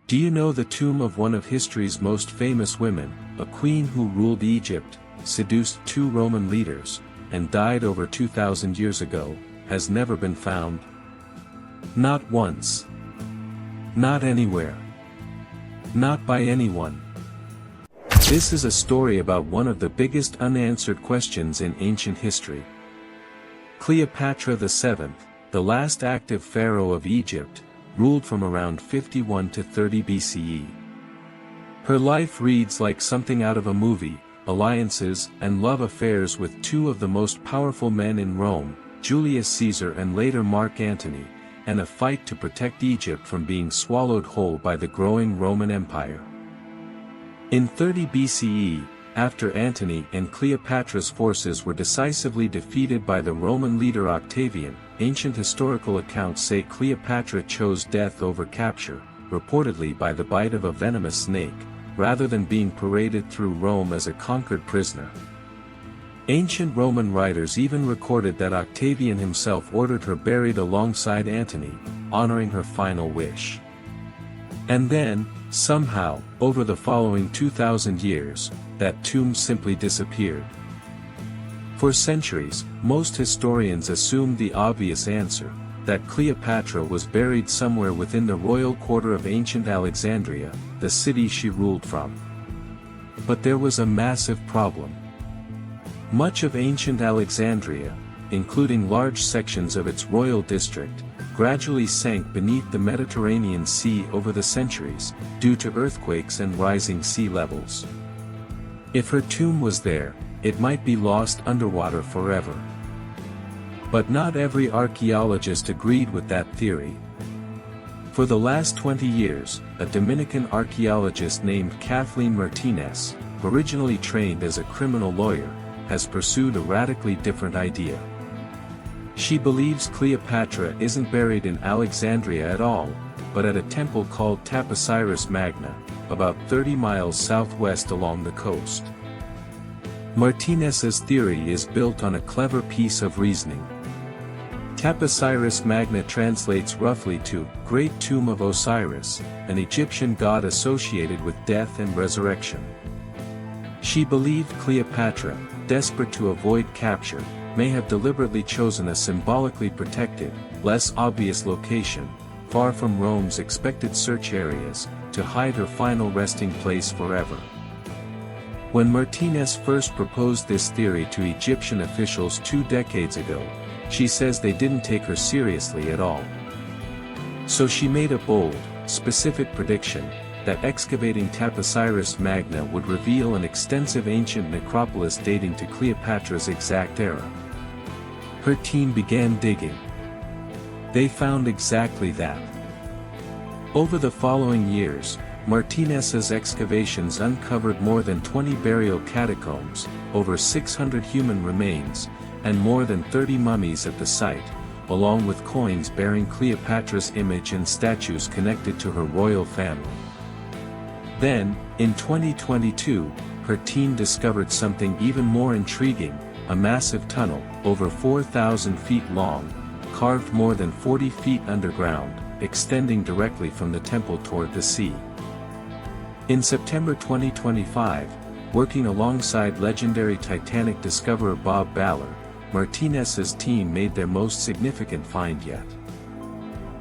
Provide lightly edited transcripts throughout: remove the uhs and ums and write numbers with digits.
Do you know the tomb of one of history's most famous women, a queen who ruled Egypt, seduced 2 Roman leaders, and died over 2,000 years ago, has never been found? Not once. Not anywhere. Not by anyone. This is a story about one of the biggest unanswered questions in ancient history. Cleopatra VII, the last active pharaoh of Egypt, ruled from around 51 to 30 BCE. Her life reads like something out of a movie: alliances and love affairs with 2 of the most powerful men in Rome, Julius Caesar and later Mark Antony, and a fight to protect Egypt from being swallowed whole by the growing Roman Empire. In 30 BCE, after Antony and Cleopatra's forces were decisively defeated by the Roman leader Octavian, ancient historical accounts say Cleopatra chose death over capture, reportedly by the bite of a venomous snake, rather than being paraded through Rome as a conquered prisoner. Ancient Roman writers even recorded that Octavian himself ordered her buried alongside Antony, honoring her final wish. And then, somehow, over the following 2,000 years, that tomb simply disappeared. For centuries, most historians assumed the obvious answer, that Cleopatra was buried somewhere within the royal quarter of ancient Alexandria, the city she ruled from. But there was a massive problem. Much of ancient Alexandria, including large sections of its royal district, gradually sank beneath the Mediterranean Sea over the centuries, due to earthquakes and rising sea levels. If her tomb was there, it might be lost underwater forever. But not every archaeologist agreed with that theory. For the last 20 years, a Dominican archaeologist named Kathleen Martínez, originally trained as a criminal lawyer, has pursued a radically different idea. She believes Cleopatra isn't buried in Alexandria at all, but at a temple called Taposiris Magna, about 30 miles southwest along the coast. Martinez's theory is built on a clever piece of reasoning. Taposiris Magna translates roughly to Great Tomb of Osiris, an Egyptian god associated with death and resurrection. She believed Cleopatra, desperate to avoid capture, may have deliberately chosen a symbolically protected, less obvious location, far from Rome's expected search areas, to hide her final resting place forever. When Martínez first proposed this theory to Egyptian officials 2 decades ago, she says they didn't take her seriously at all. So she made a bold, specific prediction, that excavating Taposiris Magna would reveal an extensive ancient necropolis dating to Cleopatra's exact era. Her team began digging. They found exactly that. Over the following years, Martínez's excavations uncovered more than 20 burial catacombs, over 600 human remains, and more than 30 mummies at the site, along with coins bearing Cleopatra's image and statues connected to her royal family. Then, in 2022, her team discovered something even more intriguing: a massive tunnel, over 4,000 feet long, carved more than 40 feet underground, extending directly from the temple toward the sea. In September 2025, working alongside legendary Titanic discoverer Bob Ballard, Martínez's team made their most significant find yet.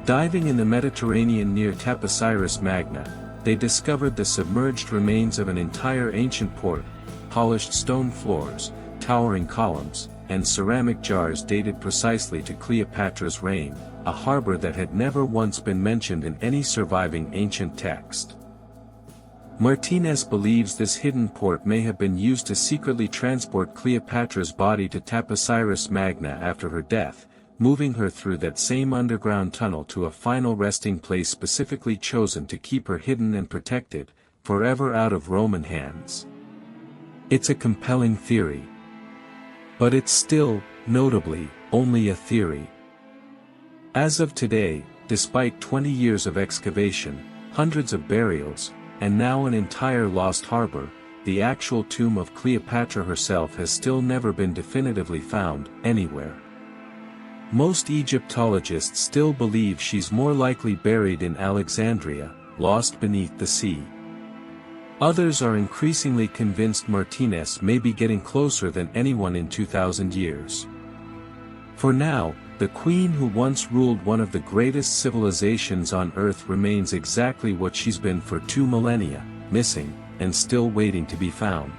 Diving in the Mediterranean near Taposiris Magna, they discovered the submerged remains of an entire ancient port, polished stone floors, towering columns, and ceramic jars dated precisely to Cleopatra's reign, a harbor that had never once been mentioned in any surviving ancient text. Martínez believes this hidden port may have been used to secretly transport Cleopatra's body to Taposiris Magna after her death, moving her through that same underground tunnel to a final resting place specifically chosen to keep her hidden and protected, forever out of Roman hands. It's a compelling theory. But it's still, notably, only a theory. As of today, despite 20 years of excavation, hundreds of burials, and now an entire lost harbor, the actual tomb of Cleopatra herself has still never been definitively found anywhere. Most Egyptologists still believe she's more likely buried in Alexandria, lost beneath the sea. Others are increasingly convinced Martínez may be getting closer than anyone in 2,000 years. For now, the queen who once ruled one of the greatest civilizations on Earth remains exactly what she's been for 2 millennia, missing, and still waiting to be found.